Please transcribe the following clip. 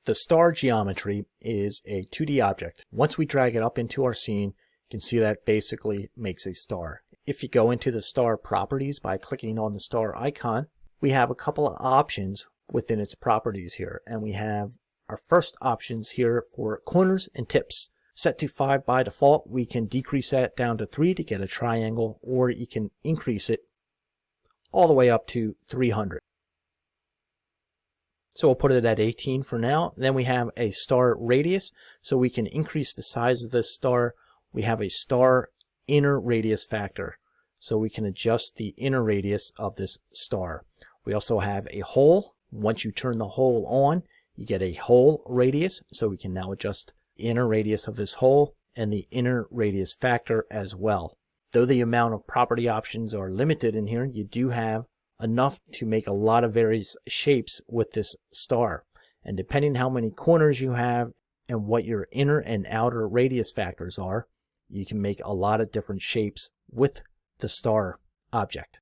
The star geometry is a 2D object. Once we drag it up into our scene, you can see that it basically makes a star. If you go into the star properties by clicking on the star icon, we have a couple of options within its properties here. And we have our first options here for corners and tips. Set to 5 by default, we can decrease that down to 3 to get a triangle, or you can increase it all the way up to 300. So we'll put it at 18 for now. Then we have a star radius, so we can increase the size of this star. We have a star inner radius factor, so we can adjust the inner radius of this star. We also have a hole. Once you turn the hole on, you get a hole radius, so we can now adjust the inner radius of this hole and the inner radius factor as well. Though the amount of property options are limited in here, you do have enough to make a lot of various shapes with this star. And depending how many corners you have and what your inner and outer radius factors are, you can make a lot of different shapes with the star object.